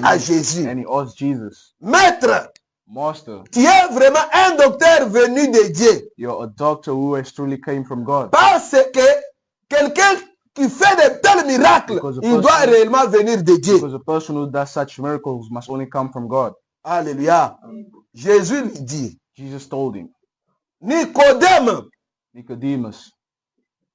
à Jésus, and he asked Jesus, Maître, Master, tu es vraiment un docteur venu de Dieu. you're a doctor who has truly came from God. Parce que quelqu'un qui fait de tels miracles, Because a il doit person- réellement venir de Dieu. Because a person who does such miracles must only come from God. Alléluia. Jésus lui dit, Jesus told him, Nicodème, Nicodemus,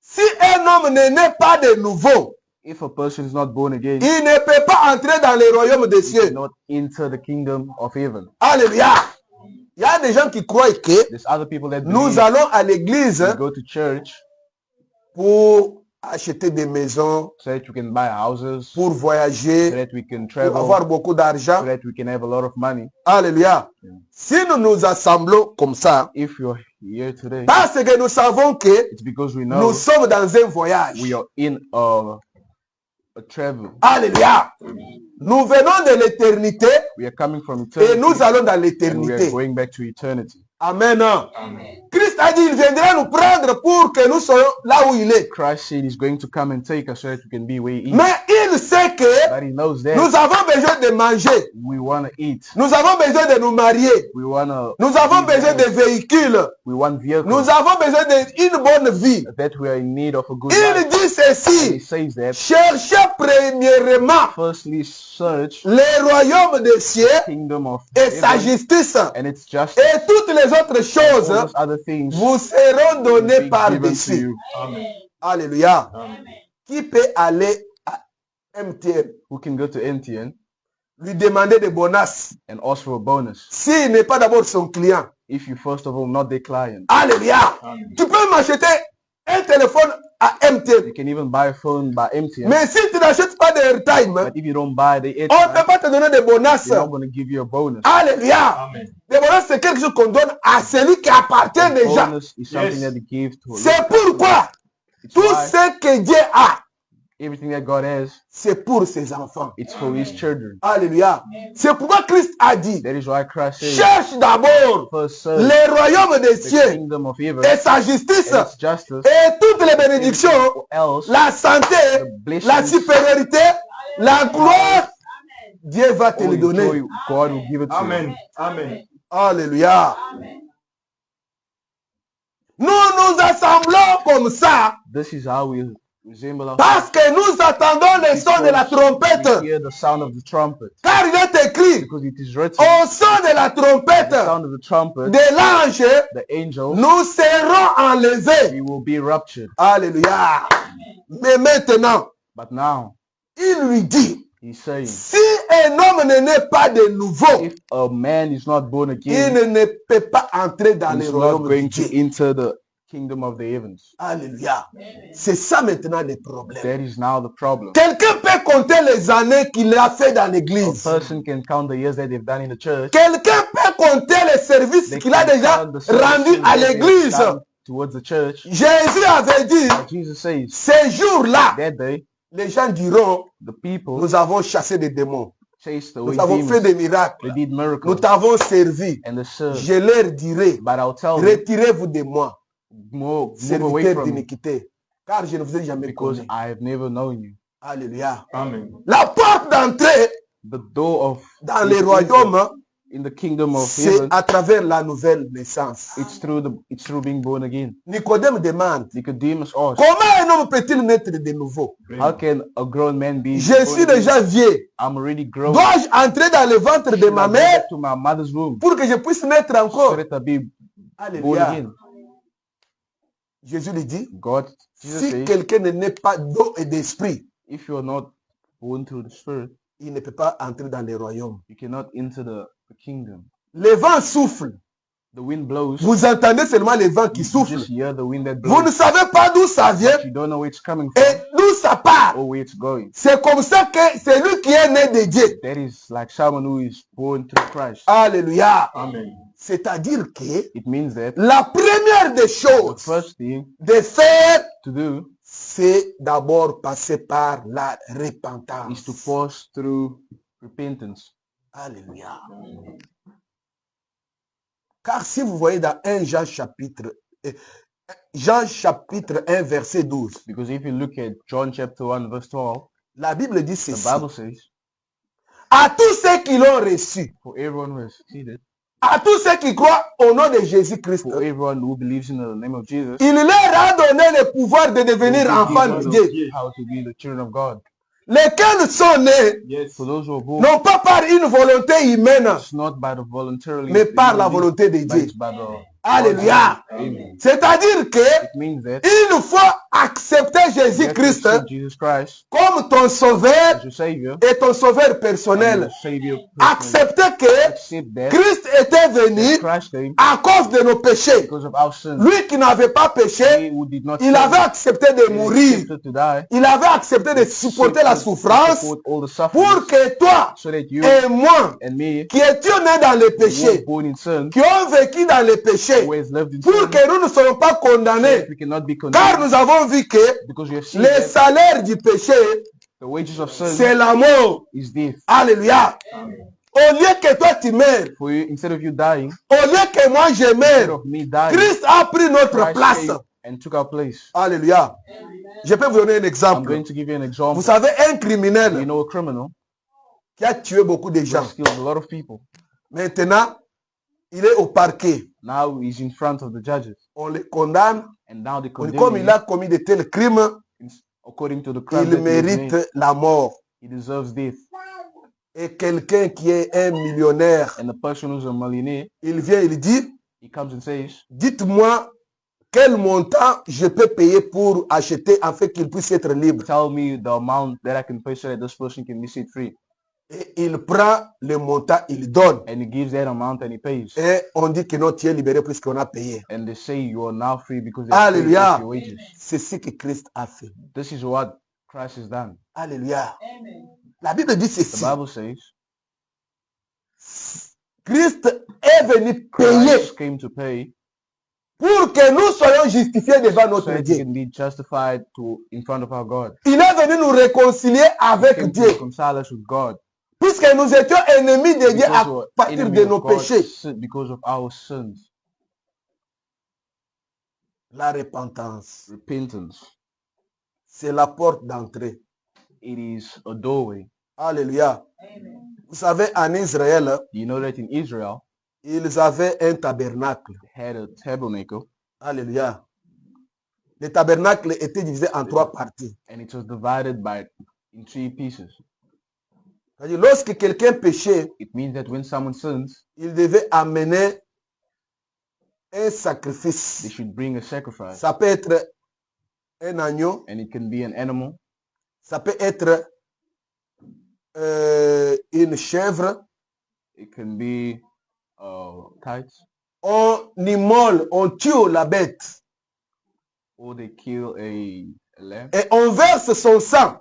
si un homme ne naît pas de nouveau, if a person is not born again, il ne peut pas entrer dans le royaume des he cieux. cannot enter the kingdom of heaven. Alléluia. Il y a des gens qui croient que There's other people that nous believe allons à l'église we go to church pour acheter des maisons, so that we can buy houses, pour so voyager, that we can pour travel, avoir beaucoup so d'argent. that we can have a lot of money. Alléluia. Si nous nous assemblons comme ça, If you're here today, parce que nous savons que it's because we nous know sommes dans un voyage. we are in a travel. Alléluia. Nous venons de l'éternité We are coming from et eternity nous allons dans and we are l'éternité. going back to eternity. Amen. Christ a dit, il viendra nous prendre pour que nous soyons là où il est. Christ said he's going to come and take us so that we can be where he is. Mais il sait que But he knows that nous avons besoin de manger. we want to eat. Nous avons besoin de nous marier. We want to. Nous avons besoin de véhicules. We want vehicles. Nous avons besoin d'une bonne vie. That we are in need of a good Il life. dit And he ceci. says that Cherchez premièrement firstly search le royaume des cieux kingdom of et sa heaven justice. and its justice. Et toutes les autres All choses those other things vous seront will données be given to par-dessus. you. Alléluia. Qui peut aller à MTN, Who can go to MTN lui demander des bonus and ask for a bonus s'il n'est pas d'abord son client? if you first of all not their client? Alléluia. Tu peux m'acheter un téléphone à MTN. You can even buy a phone by MTN, Mais si tu n'achètes pas de airtime, but if you don't buy the on ne peut airtime, pas te donner des bonus. they're not going to give you a bonus. Alléluia. Des bonus, c'est quelque chose qu'on donne à celui qui appartient A déjà. bonus is something that they give to a C'est lot. pourquoi It's tout why ce que Dieu a, everything that God has, c'est pour ses enfants. it's for his children. Alléluia. C'est pourquoi Christ a dit, That is why Christ says, cherche d'abord first search le royaume des the cieux kingdom of heaven et sa justice and its justice, et toutes les bénédictions, or else la santé, the la blessings supériorité, la gloire, Dieu va te or le your donner. joy, God will give it to you. Amen. Alléluia. Nous nous assemblons comme ça This is how we resemble our parce que nous attendons le son de la trompette. we hear the sound of the trumpet, Car il est écrit, because it is written, au son de la trompette the sound of the trumpet, de l'ange, the angels, nous serons enlevés. we will be raptured. Alléluia. Mais maintenant, But now il lui dit, he's saying, si un homme ne naît pas de nouveau, if a man is not born il again, ne peut pas entrer dans le he's not royaume de going to Dieu. enter the kingdom of the heavens. Alléluia. C'est ça maintenant le problème. That is now the problem. Quelqu'un peut compter les années qu'il a fait dans A l'église. person can count the years that they've done in the church. Quelqu'un peut compter les services They qu'il a can déjà count the services rendus à that they've l'église. done towards the church. Jésus avait dit, But Jesus says, ces jours-là, that day, les gens diront, the people nous avons chassé des démons. chased away Nous avons fait demons. des miracles. They did Nous miracles t'avons servi. and they served. Je leur dirai, But I'll tell them, retirez-vous de moi, move away serviteurs from me, d'iniquité, car je ne vous ai jamais because connu. I have never known you. Alléluia. Amen. La porte d'entrée The door of dans les royaumes, in the kingdom of c'est heaven, à travers la nouvelle naissance. it's through being born again. Nicodème demande, Nicodemus asked, comment un homme peut-il naître de nouveau? how can a grown man be Je born suis again? déjà vieux. I'm already grown. Dois-je entrer dans le ventre de Should I ma go mère back to my mother's womb pour que je puisse naître so encore? that I be born Alléluia. again? Jésus lui dit, God, Jesus si says, quelqu'un ne naît pas d'eau et d'esprit, if you are not born through the Spirit, il ne peut pas entrer dans les royaumes. you cannot enter the kingdom. Le vent souffle. The wind blows. Vous entendez seulement le vent qui You souffle. just hear the wind that Vous ne blows. savez pas d'où ça vient But you don't know where it's coming et from d'où ça part. or where it's going. C'est comme ça que c'est lui qui est né de Dieu. That is like someone who is born through Christ. Alléluia. Amen. C'est-à-dire que It means that la première des the choses first thing de faire, to do c'est d'abord passer par la is to repentance. pass through repentance. Alléluia. Car si vous voyez dans 1 Jean chapitre 1 verset 12, Because if you look at John chapter 1 verse 12, la Bible dit the ceci. Bible says, à tous ceux qui l'ont reçu, for everyone who has succeeded, à tous ceux qui croient au nom de Jésus-Christ, for everyone who believes in the name of Jesus, il leur a donné le pouvoir de devenir enfants de Dieu. how to be the children of God. Lesquels sont nés, For those who are born, non pas par une volonté humaine, it's not by the voluntarily, mais par la volonté de but Dieu. it's by the Alléluia. Amen. C'est-à-dire que It means that il faut accepter you have to Jésus-Christ accept Jesus Christ comme ton sauveur as your Savior, et ton sauveur and personnel. your Savior personally. Accepter que Accept that Christ était venu Christ came à cause de nos péchés. because of our sins. Lui qui n'avait pas péché, He who did not il sin, avait accepté de he mourir. accepted to die, Il avait accepté de supporter la souffrance support all the suffering, pour que toi so that you et moi, and me, qui étions nés dans les who were péchés, born in sin, qui ont vécu dans les péchés, who has lived in pour sin, que nous ne soyons pas so condamnés. that we cannot be Car condemned, nous avons vu que because we have seen le that salaire du péché, the wages of sin c'est la mort. is death. Alléluia. Au lieu que toi tu meurs, For you, instead of you dying, au lieu que moi je instead meure, of me dying, Christ a pris notre Christ place. came and took our place. Alléluia. Je peux vous donner un I'm exemple. going to give you an Vous example. savez, un You criminel know a criminal qui a tué beaucoup de who gens. has killed a lot of people. Maintenant, il est au parquet. Now he's in front of the judges, On le condamne. and now they Comme condemn il him a commis de tels crimes, according to the crime il that he has made. mérite la mort. He deserves death. Et quelqu'un qui est un millionnaire, And the person who's a millionaire, il vient, il dit, he comes and says, dites-moi quel montant je peux payer pour acheter afin qu'il puisse être libre. tell me the amount that I can pay so that this person can be set free. Et il prend le montant, il donne. And he gives that amount and he pays. Et on dit que non, tu es libéré puisqu'on a payé. And they say you are now free because they have paid Alléluia. your wages. C'est ce que Christ a fait. This is what Christ has done. Alléluia. La Bible dit The ceci. Bible says Christ est venu payer Christ came to pay pour que nous soyons justifiés devant so notre that we Dieu. can be justified in front of our God. Il est venu nous réconcilier He avec came to Dieu. reconcile us with God. Puisque nous étions ennemis de Dieu Because à we were partir enemies de of nos God péchés. because of our sins. La repentance, Repentance. c'est la porte d'entrée. It is a doorway. Alléluia. Vous savez, en Israël, You know that in Israel, ils avaient un tabernacle. they had a tabernacle Alléluia. Le tabernacle était divisé en 3 parties. and it was divided in 3 pieces. C'est-à-dire, lorsque quelqu'un péchait, It means that when someone sins, il devait amener un they sacrifice. should bring a sacrifice. Ça peut être un agneau, And it can be an animal, ça peut être une chèvre. it can be kites, On immole, on tue la bête or they kill a lamb et on verse son sang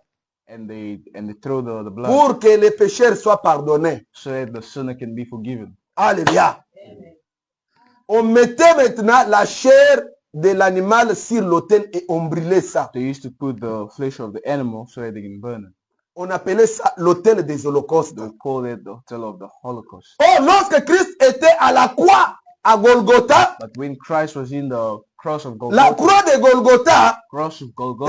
and they throw the blood pour que les pécheurs soient pardonnés. so that the sinner can be forgiven. Alléluia. On mettait maintenant la chair de l'animal sur l'autel et on brûlait ça. They used to put the flesh of the animal so that they can burn it. On appelait ça l'autel des holocaustes. They call it the hotel of the Holocaust. Oh, lorsque Christ était à la croix à Golgotha, But when Christ was in the cross of la Golgotha, croix de Golgotha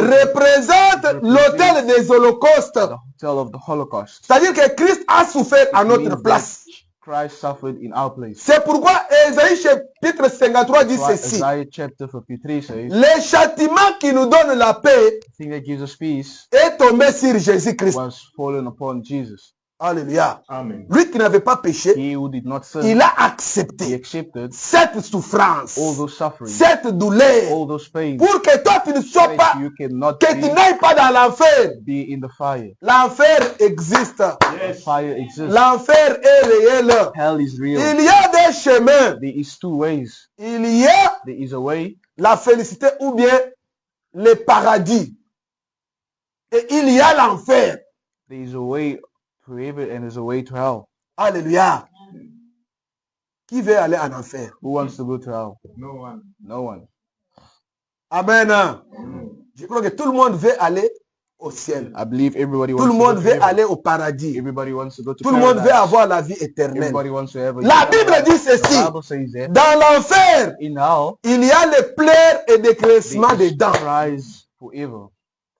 représente l'autel des holocaustes. the hotel of the Holocaust. C'est-à-dire que Christ a souffert à notre Means place. that Christ suffered in our place. C'est pourquoi Ésaïe chapitre 53 dit That's why ceci. Isaiah chapter 53 says, Le châtiment qui nous donne la paix the thing that gives us peace est tombé sur Jésus-Christ. was fallen upon Jesus. Alléluia. Amen. Lui qui n'avait pas péché, He who did not sin, il a he accepté accepted cette souffrance, all those sufferings, cette douleur, all those pains, pour que toi tu ne so sois that pas, you cannot que tu n'ailles pas dans l'enfer. be in the fire. L'enfer existe. The fire exists. L'enfer est réel. Hell is real. Il y a des chemins. There is 2 ways. Il y a There is a way, la félicité ou bien le paradis. Et il y a l'enfer. there is a way to heaven and there's a way to hell. Alléluia. Qui veut aller en enfer? Who wants to go to hell? No one. No one. Amen. Je crois que tout le monde veut aller au ciel. I believe everybody Tout wants le to monde go to veut heaven. aller au paradis. Everybody wants to go to Tout le monde veut paradise. avoir la vie éternelle. Everybody wants to have a La eternal Bible life. dit ceci. The Bible says that Dans l'enfer, in hell il y a les pleurs et des cressements there des is dents. cries forever.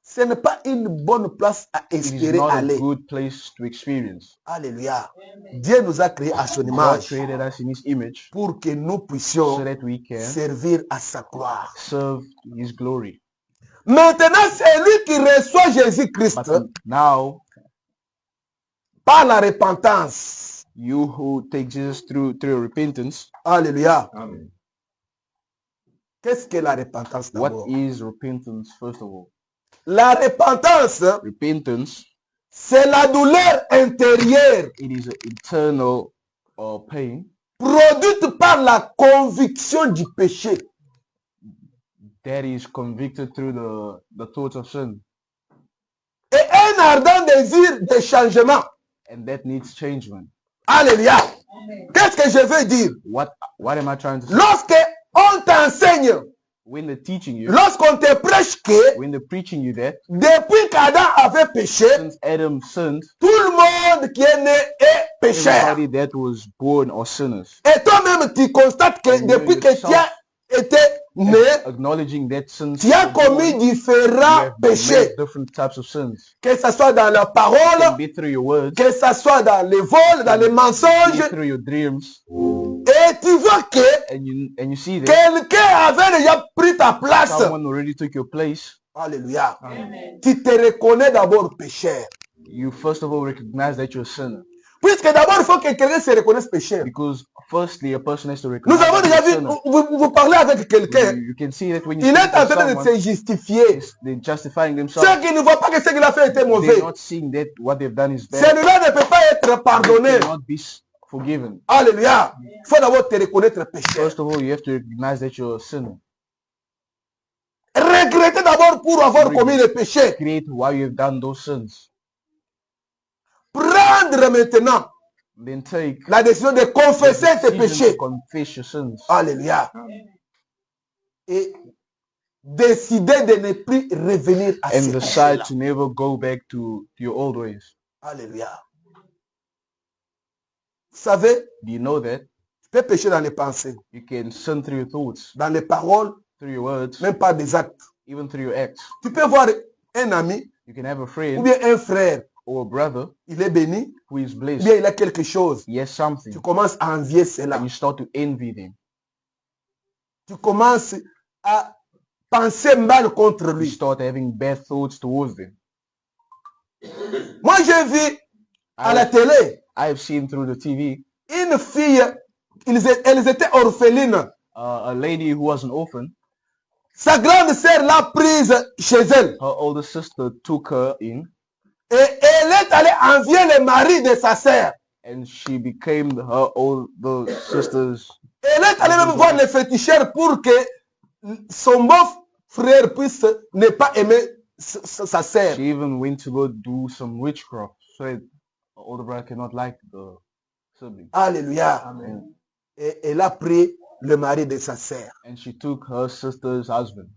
ce n'est pas une bonne place à It is espérer not a aller. good place to experience. Alléluia. Dieu nous a créés à son God image created us in His image pour que nous so puissions that we can servir à sa gloire. serve His glory. Maintenant, c'est lui qui reçoit Jésus-Christ But now, par la repentance. you who take Jesus through repentance, Alléluia. Amen. Qu'est-ce que la repentance what d'abord? is repentance first of all? La repentance, Repentance, c'est la douleur intérieure it is an internal pain produite par la conviction du péché. that is convicted through the thoughts of sin, Et un ardent désir de changement. and that needs changement. Alléluia. Qu'est-ce que je veux dire? What am I trying to say? Lorsque on t'enseigne, When they're teaching you, lorsqu'on te prêche que when they're preaching you that depuis qu'Adam avait péché, since Adam sinned, tout le monde qui est né est pécheur. everybody that was born are sinners. Et toi-même, tu constates que And you depuis que tu as été né, Acknowledging that since tu as you were born, commis you différents have péchés. made different types of sins. Que ce soit dans la It can parole, be through your words, que ce soit dans les vols, dans les be mensonges. through your dreams, Et tu vois que and you see that quelqu'un avait déjà pris ta place. someone already took your place. Alléluia. Tu te reconnais d'abord pécheur. You first of all recognize that you're a sinner, Puisque d'abord, il faut que quelqu'un se reconnaisse pécheur. because firstly a person has to Nous recognize avons that déjà you're a vu, sinner. vous parlez avec quelqu'un, You can see that when you il speak est en to train de someone, se justifier. they're justifying themselves. Ceux qui ne voient pas que ce qu'il a fait était mauvais, They're not seeing that what they've done is bad. celui-là ne peut pas être pardonné. They cannot be forgiven. Alléluia. Il faut d'abord te reconnaître pécheur. First of all, you have to recognize that you're a sinner. Regretter d'abord pour avoir commis le péché. Create why you have done those sins. Prendre maintenant Then take la décision de confesser the tes decision péchés. to confess your sins. Alléluia. Et décider de ne plus revenir à And ces decide péchés-là. to never go back to your old ways. Alléluia. Vous savez, Do you know that? tu peux pécher dans les pensées, You can sin through your thoughts, dans les paroles, through your words, même pas des actes. even through your acts. Tu peux voir un ami You can have a ou friend bien un frère, or a brother il est béni, who is ou blessed. bien il a quelque chose. He has something. Tu commences à envier cela. And you start to envy them. Tu commences à penser mal contre You lui. start having bad thoughts towards them. Moi, j'ai vu à la télé I have seen through the TV une fille, elles étaient orphelines. a lady who was an orphan. Sa grande sœur l'a prise chez elle. Her older sister took her in, Et elle est allée envier le mari de sa sœur. and she became her older sister's. Elle est allée même voir le féticheur pour que son beau-frère puisse ne pas aimer sa sœur. She even went to go do some witchcraft so that her older brother cannot like the sibling. Alléluia. Amen. Et elle a pris le mari de sa sœur. And she took her sister's husband.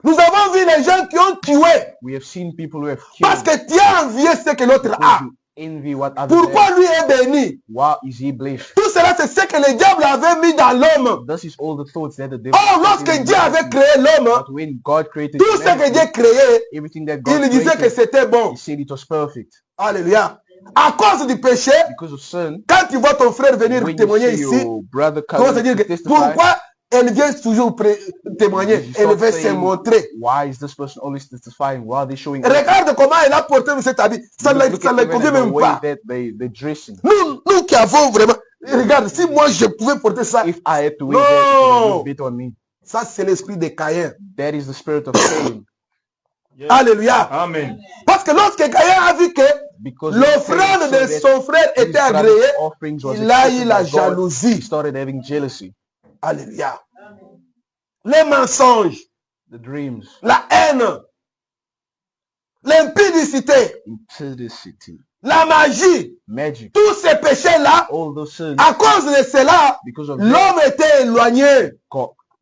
Nous avons vu les gens qui ont tué We have seen people who have parce killed que tu as envié ce que l'autre because a. you envy what others Pourquoi have. lui est béni? Why is he blessed? Tout cela, c'est ce que le diable avait mis dans l'homme. This is all the thoughts that the devil. Oh, put lorsque in Dieu avait humanity. créé l'homme, But when God created tout ce que humanity, Dieu créé, everything that God il disait que created, c'était bon. he said it was perfect. Alléluia. À cause du péché, Because of sin, quand tu vois ton frère venir when you témoigner see ici, your brother comment se coming dire to que testify, pourquoi elle vient toujours témoigner? you Elle start veut se saying, montrer. why is this person always testifying? Why are they showing? Regarde comment elle a porté cet habit. Ça ne Look ça at ne even convient the même way pas. that they're dressing. Nous qui avons vraiment... Regarde, si moi je pouvais porter ça, If I had to wear that, it would no. look bit on me. Ça c'est l'esprit de Caïn. That is the spirit of Cain. Yes. Alléluia. Amen. Parce que lorsque Caïn a vu que Because l'offrande de Cain son frère saw that his était brother's agréée, offerings was il a eu accepted la by God, he jalousie. started having jealousy, Alléluia. Les mensonges, the dreams, la haine, l'impudicité, impudicity, la magie, magic, tous ces péchés-là, all those sins. à cause de cela, Because of that, l'homme était éloigné.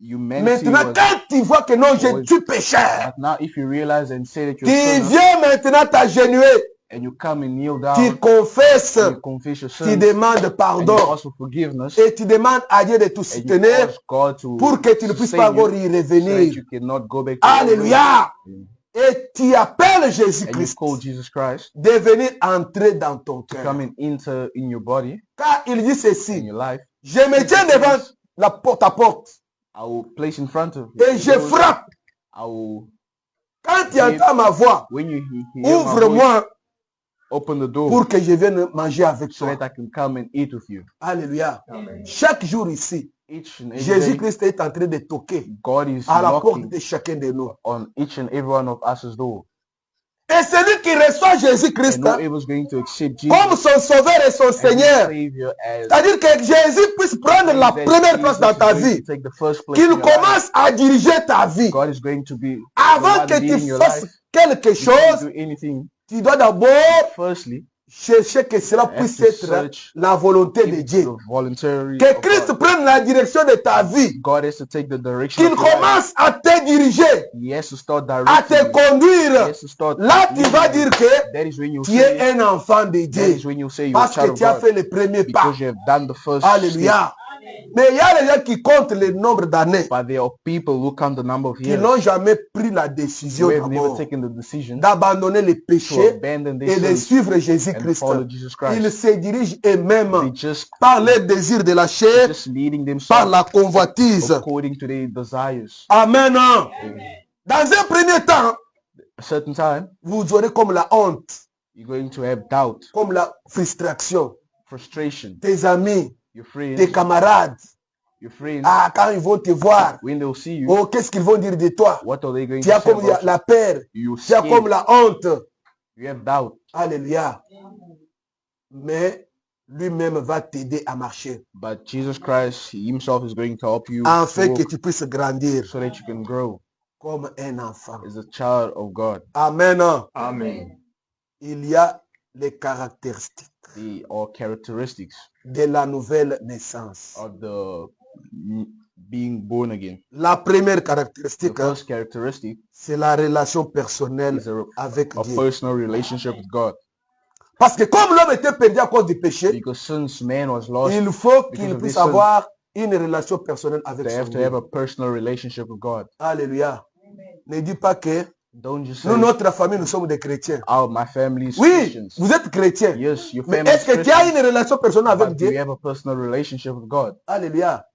humanity Maintenant, was. quand tu vois que non, je always- suis pécheur, But now, if you realize and say that tu you're a sinner, viens maintenant t'agenouiller, and you come and kneel down, tu confesses, and you confess your tu sins, demandes and you pardon ask for forgiveness, et tu demandes à Dieu de te and you soutenir ask God to pour que tu ne puisses sustain pas encore you, y so that revenir. you cannot go back to your old ways. Alléluia. et tu appelles and you Jésus-Christ call Jesus Christ de venir entrer dans ton to cœur. come and enter in your body, Car il dit in ceci, your life, je me tiens devant la porte à porte I will place in front of you. et je frappe. I will, Quand tu entends ma voix, when you hear my voice, ouvre-moi open the door pour que je vienne manger avec so toi. that I can come and eat with you. Alléluia. Chaque jour ici, Each and every day, Jésus-Christ est en train de toquer God is à la porte knocking de chacun de nous. on each and every one of us's door. Et celui qui reçoit Jésus-Christ And whoever's going to accept Jesus comme son sauveur et son as his Seigneur, Savior, as c'est-à-dire que Jésus puisse prendre la that première place Jesus dans is ta going vie, to take the first place qu'il in your life. commence à diriger ta vie. God is going to be the Avant one que leading tu your fasses life. quelque Before you chose, do anything, tu dois d'abord firstly, chercher que cela have puisse to être search la volonté de if Dieu. the voluntary Que of Christ God. prenne la direction de ta vie. God has to take the direction Qu'il of your life. commence à te diriger, He has to start à directing te you. He conduire. has to start Là, tu vas leading you. dire que That is when you tu es say, un enfant de that Dieu. is when you say you're a Parce que child of tu as God, fait le premier pas. because you have done the first step. Alléluia. Mais il y a les gens qui comptent le nombre d'années, But there are people who count the number of qui years n'ont jamais pris la who décision have never d'abord taken the decision d'abandonner les to péchés abandon their et de sins suivre and Jésus-Christ. follow Jesus Ils Christ. se dirigent eux-mêmes They just par les désirs de la chair, just leading par themselves la convoitise. according to their desires. Amen. Dans un premier temps, A certain time, vous aurez comme la honte, you're going to have doubt, comme la frustration. frustration. Tes amis, Your tes friends, camarades, ah, quand ils vont te voir, when they'll see you, oh, qu'est-ce qu'ils vont dire de toi? what are they going Tu to as say comme about la peur, you? tu as comme la honte. You have doubt, Alléluia. Mais lui-même va t'aider à marcher, but Jesus Christ He himself is going to help you afin walk que tu puisses grandir so that you can grow comme un enfant. as a child of God. Amen. Amen. Il y a les caractéristiques They are characteristics de la nouvelle naissance. of the being born again. La première The caractéristique, first characteristic c'est la relation personnelle is avec a Dieu. personal relationship with God. Parce que comme l'homme était perdu à cause du péché, Because since man was lost, il faut because qu'il of puisse their sin, avoir une relation personnelle avec they son have to have Dieu. a personal relationship with God. Alléluia. Ne dis pas que Don't just say, nous, notre famille, nous sommes des chrétiens. oh, my family is Oui, Christians. vous êtes chrétiens. Yes, your Mais family est-ce is que tu as Christian, une relation personnelle avec but do you Dieu? have a personal relationship with God? Alléluia.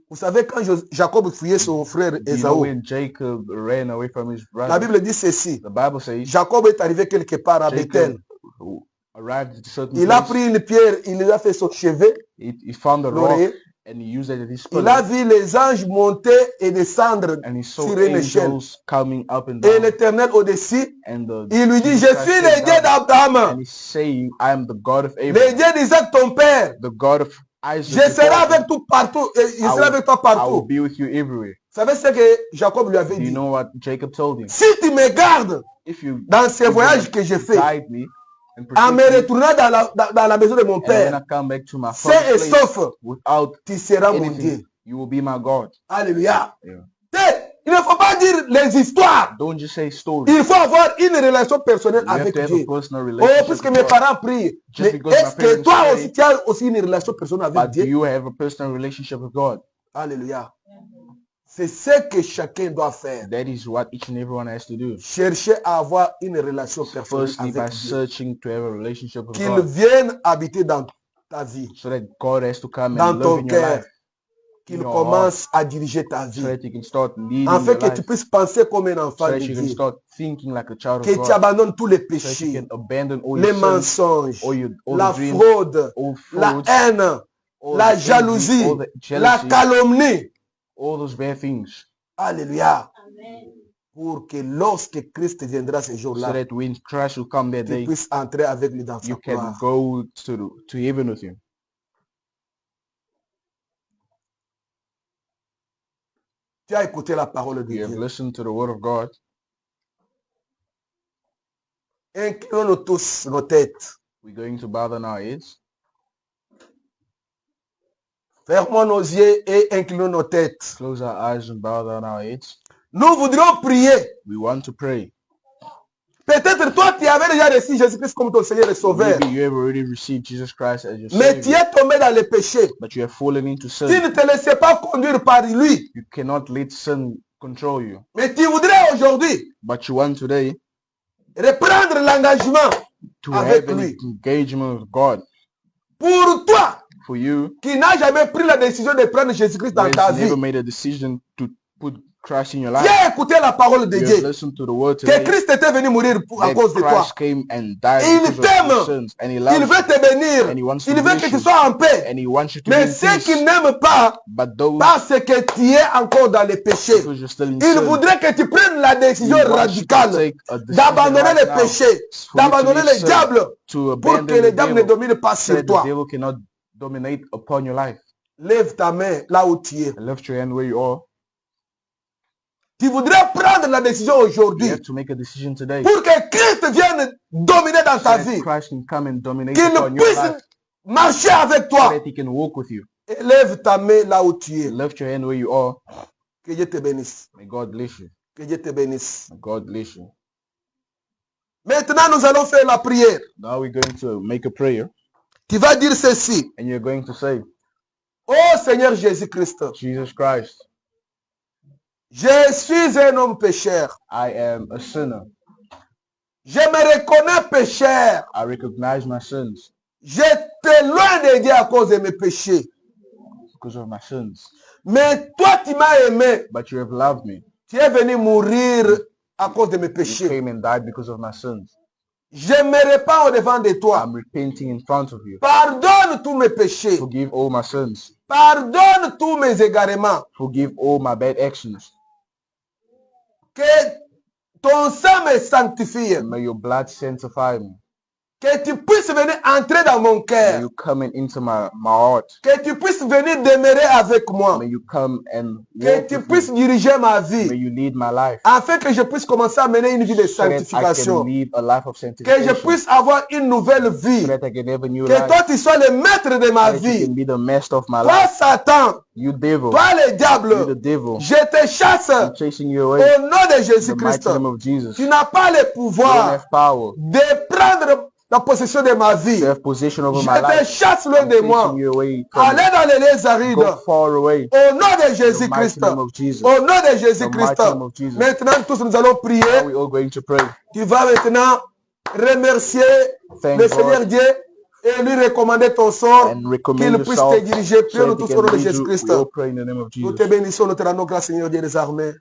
Vous savez, quand Jacob fuyait son frère Do you know Ésaü, when Jacob ran away from his la brother? Bible dit ceci. The Bible says Jacob est arrivé quelque part à Bethel. Jacob who arrived at a certain Il a place. pris une pierre, il lui a fait son chevet, He found a rock l'oreiller. and he used it as his Il a pillow, vu les anges monter et descendre and he saw sur une échelle. angels coming up and Et down. l'Éternel au-dessus, And il lui dit, Jesus je Christ suis came le Dieu down, d'Abraham, and he's saying, I am the God of le Abraham, Dieu d'Isaac ton père. the God of Isaac. Je your serai father. avec toi partout, et je I serai will- avec toi I will partout. be with you everywhere. Vous savez ce que Jacob lui avait Do you dit? know what Jacob told him? Si tu me gardes If you dans ces if you voyages que j'ai faits, guide me and en me protect me, retournant dans la maison de mon and when père, I come back to my sain et father's place sauf, without tu seras mon Dieu. anything, you will be my God. Alléluia. Yeah. Il ne faut pas dire les histoires. Don't just say stories. Il faut avoir une relation personnelle You have avec to have Dieu. a personal Oh, relationship puisque with mes God. parents prient. Just Mais because my est-ce que parents toi pray, aussi, tu as aussi une relation personnelle avec But do Dieu? you have a personal relationship with God? Alléluia. C'est ce que chacun doit faire. That is what each and everyone has to do. Chercher à avoir une relation personnelle Firstly, by avec Dieu. searching to have a relationship with Qu'il God, vienne habiter dans ta vie, so that God has to come dans and live ton in your cœur, life, qu'il in your commence à diriger ta so vie, that you can start leading afin your que tu life, puisses penser comme un so enfant that de you can Dieu, start thinking like a child que of tu God, abandonnes tous les so that you péchés, can abandon all les your sins, mensonges, all la the dreams, fraude, all la frauds, haine, all la the envy, jalousie, all the la jealousy, calomnie. all those bad things, Alléluia. Pour que lorsque Christ viendra ce so jour-là, that when Christ will come that tu day, puisses entrer avec lui dans sa you can gloire. go to heaven with Him. Tu as écouté la parole de You have Dieu. listened to the word of God. Inclinons-nous tous nos têtes. We're going to bow down our heads. Fermons nos yeux et inclinons nos têtes. Close our eyes and bow down our heads. Nous voudrions prier. We want to pray. Peut-être toi, tu avais déjà reçu Jésus-Christ comme ton Seigneur et Sauveur. Maybe you have already received Jesus Christ as your Mais tu Savior, es tombé dans le péché. but you have fallen into Tu sin. ne te laissais pas conduire par lui. You cannot let sin control you. Mais tu voudrais aujourd'hui But you want today reprendre l'engagement to avec have an lui. engagement with God. Pour toi, For you, qui n'as jamais pris la décision de prendre Jésus-Christ who dans ta has vie, never made a decision to put Christ in your life. viens écouter la parole de You have Dieu. listened to the word Que today. Christ était venu mourir à That cause de toi. Christ came and died Il because of t'aime. your sins, and He Il loves veut you, te bénir. and He wants Il to veut bless que tu you, sois en paix. and He wants you to be Mais in ceux qui peace. n'aiment pas, But those, parce que tu es encore dans les péchés, because you're still in il sin, voudrait que tu prennes la décision He wants you to radicale take a decision d'abandonner right les now, péchés, for you to d'abandonner leave les sin, diables, to pour que abandon les the diables ne devil, dominent pas so sur that the toi. devil cannot dominate upon your life. Lève ta main là où tu es. And lift your hand where you are. Tu voudrais prendre la décision You aujourd'hui have to make a decision today, pour que Christ vienne dominer dans so ta that vie, Christ can come and dominate qu'il upon your puisse life, marcher avec so toi. that He can walk with you. Et lève ta main là où tu es. Lift your hand where you are. Que Dieu te bénisse. May God bless you. Que Dieu te bénisse. May God bless you. Maintenant, nous allons faire la prière. Now we're going to make a prayer, Tu vas dire ceci. and you're going to say, Oh Seigneur Jésus-Christ, Jesus Christ, je suis un homme pécheur. I am a sinner. Je me reconnais pécheur. I recognize my sins J'étais loin de Dieu à cause de mes péchés. because of my sins. Mais toi, tu m'as aimé. But you have loved me. Tu es venu mourir à cause de mes You péchés. came and died because of my sins. Je me répands au devant de toi. I'm repenting in front of you. Pardonne tous mes péchés. Forgive all my sins. Pardonne tous mes égarements. Forgive all my bad actions. Que ton sang me sanctifie. And may your blood sanctify me. Que tu puisses venir entrer dans mon May cœur. you come into my heart. Que tu puisses venir demeurer avec moi. May you come and Que walk tu with puisses me. diriger ma May vie. you lead my life. Afin que je puisse commencer à mener une vie de So that I can sanctification. live a life of Que je sanctification. puisse avoir une nouvelle vie. So that I can have a new Que life. toi, tu sois le maître de ma So that you vie. can be the master of my Toi, life. Satan, You devil. toi, le You diable, the devil. je te chasse I'm chasing you away. au nom de In the Jésus-Christ. mighty name of Jesus. Tu n'as pas le You don't pouvoir have power de prendre la possession de ma vie. to have possession over Je my te life. chasse loin I'm de moi. chasing you away from Allez it. dans les lieux arides. Go far away. Au nom de In the Jésus-Christ. mighty name of Jesus. Au nom de In the Jésus-Christ. mighty name of Jesus. Maintenant, tous nous allons prier. Now we all going to pray. Tu vas maintenant remercier Thank le God. Seigneur Dieu et lui recommander ton sort. And Qu'il recommend puisse yourself te diriger. Prions-nous so that tous He au nom can de lead you. Jésus-Christ. We all pray in the name of Nous Jesus. te bénissons, nous te rendons grâce, Seigneur Dieu des armées.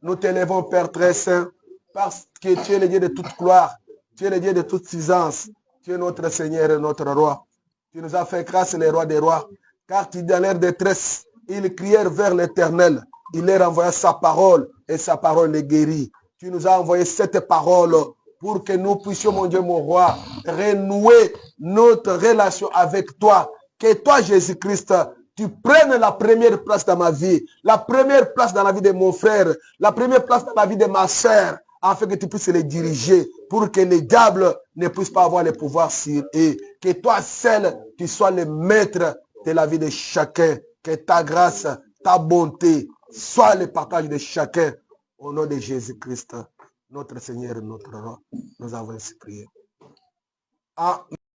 Nous t'élèvons, Père très saint, parce que tu es le Dieu de toute gloire. Tu es le Dieu de toute suffisance. Tu es notre Seigneur et notre Roi. Tu nous as fait grâce, les rois des rois. Car tu, dans leur détresse, ils crièrent vers l'Éternel. Il leur envoya sa parole et sa parole les guérit. Tu nous as envoyé cette parole pour que nous puissions, mon Dieu, mon roi, renouer notre relation avec toi. Que toi, Jésus-Christ, tu prennes la première place dans ma vie, la première place dans la vie de mon frère, la première place dans la vie de ma sœur, afin que tu puisses les diriger, pour que les diables ne puissent pas avoir le pouvoir sur eux. Que toi seul, tu sois le maître de la vie de chacun. Que ta grâce, ta bonté, soit le partage de chacun. Au nom de Jésus-Christ, notre Seigneur et notre Roi, nous avons ainsi prié. Amen.